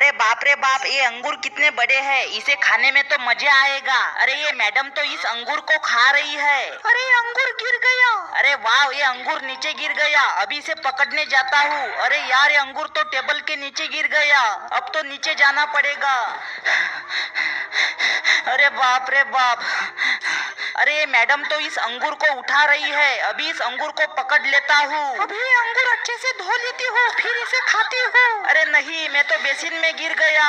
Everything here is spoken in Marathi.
अरे बाप रे बाप, ये अंगूर कितने बड़े हैं, इसे खाने में तो मजा आएगा। अरे ये मैडम तो इस अंगूर को खा रही है। अरे अंगूर गिर गया। अरे वाह, ये अंगूर नीचे गिर गया। अभी इसे पकड़ने जाता हूँ। अरे यार, ये अंगूर तो टेबल के नीचे गिर गया। अब तो नीचे जाना पड़ेगा। अरे बाप रे बाप। अरे ये मैडम तो इस अंगूर को उठा रही है। अभी इस अंगूर को पकड़ लेता हूँ। अभी ये अंगूर अच्छे से धो लेती हूँ, फिर इसे खाती हूँ। अरे नहीं, मैं तो बेसिन में गिर गया।